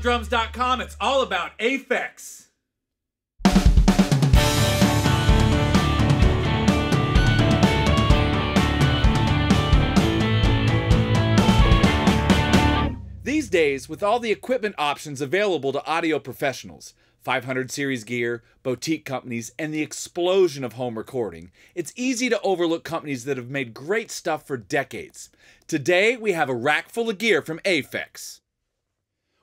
MXLDrums.com. It's all about Aphex. These days, with all the equipment options available to audio professionals, 500 series gear, boutique companies, and the explosion of home recording, it's easy to overlook companies that have made great stuff for decades. Today, we have a rack full of gear from Aphex.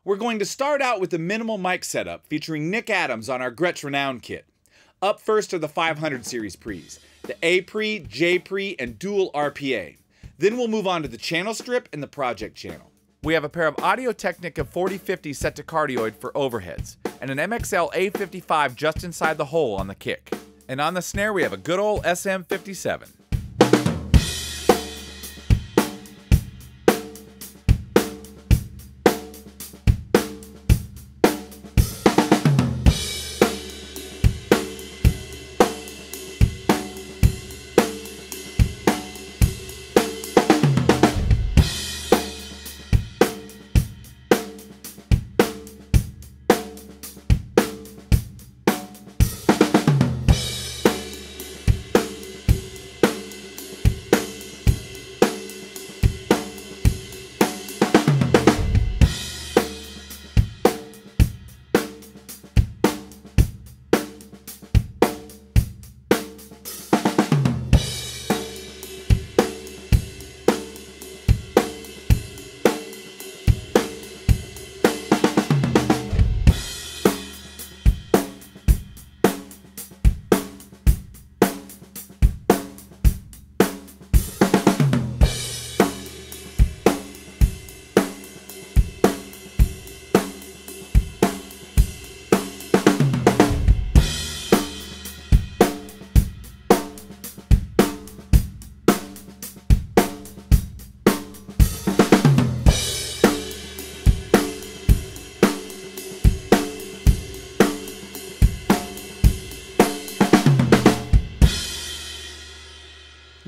We're going to start out with the minimal mic setup featuring Nick Adams on our Gretsch Renown kit. Up first are the 500 series pre's, the A pre, J pre, and dual RPA. Then we'll move on to the channel strip and the project channel. We have a pair of Audio Technica 4050 set to cardioid for overheads, and an MXL A55 just inside the hole on the kick. And on the snare we have a good old SM57.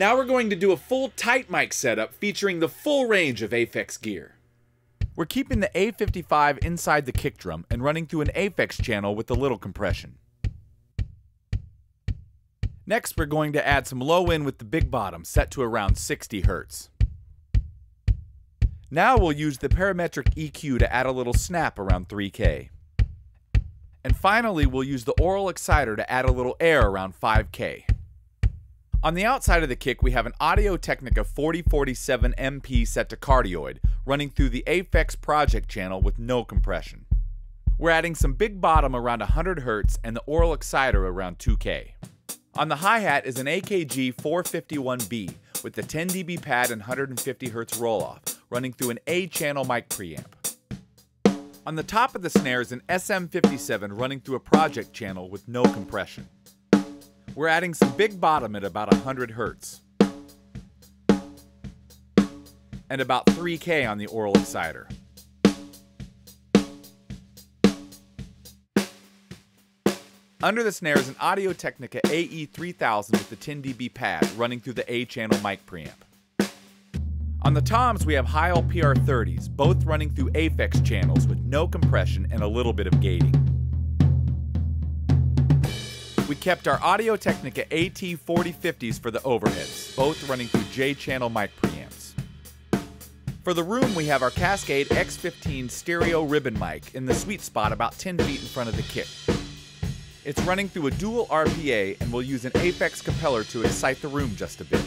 Now we're going to do a full tight mic setup featuring the full range of Aphex gear. We're keeping the A55 inside the kick drum and running through an Aphex channel with a little compression. Next we're going to add some low end with the big bottom set to around 60 Hz. Now we'll use the parametric EQ to add a little snap around 3K. And finally we'll use the Aural Exciter to add a little air around 5K. On the outside of the kick, we have an Audio Technica 4047 MP set to cardioid, running through the Aphex project channel with no compression. We're adding some big bottom around 100 Hz and the Aural Exciter around 2K. On the hi-hat is an AKG 451B with the 10 dB pad and 150 Hz roll-off, running through an A-channel mic preamp. On the top of the snare is an SM57 running through a project channel with no compression. We're adding some big bottom at about 100 Hz. And about 3K on the Aural Exciter. Under the snare is an Audio Technica AE3000 with the 10 dB pad running through the A-channel mic preamp. On the toms we have Heil PR30s, both running through Aphex channels with no compression and a little bit of gating. We kept our Audio Technica AT4050s for the overheads, both running through J-channel mic preamps. For the room, we have our Cascade X15 stereo ribbon mic in the sweet spot about 10 feet in front of the kick. It's running through a dual RPA and we'll use an Aphex Compeller to excite the room just a bit.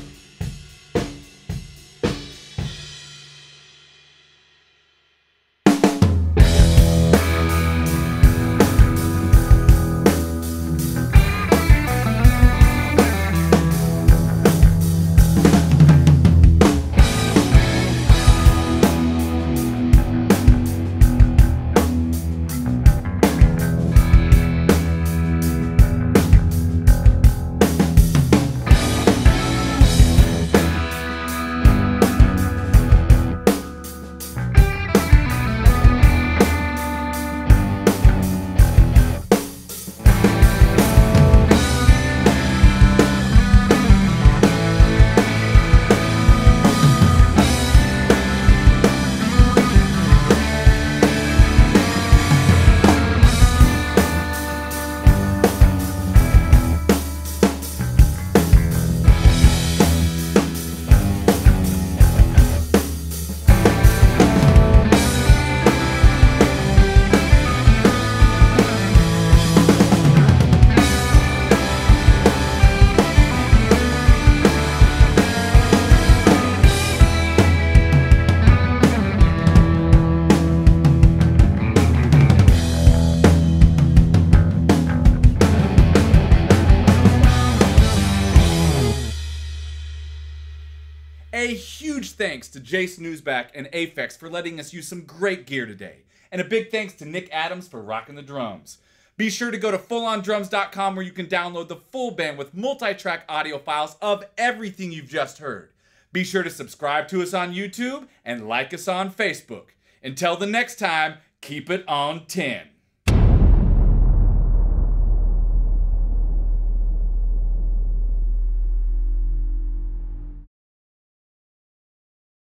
A huge thanks to Jace Nuzback and Aphex for letting us use some great gear today. And a big thanks to Nick Adams for rocking the drums. Be sure to go to fullondrums.com where you can download the full band with multi-track audio files of everything you've just heard. Be sure to subscribe to us on YouTube and like us on Facebook. Until the next time, keep it on 10.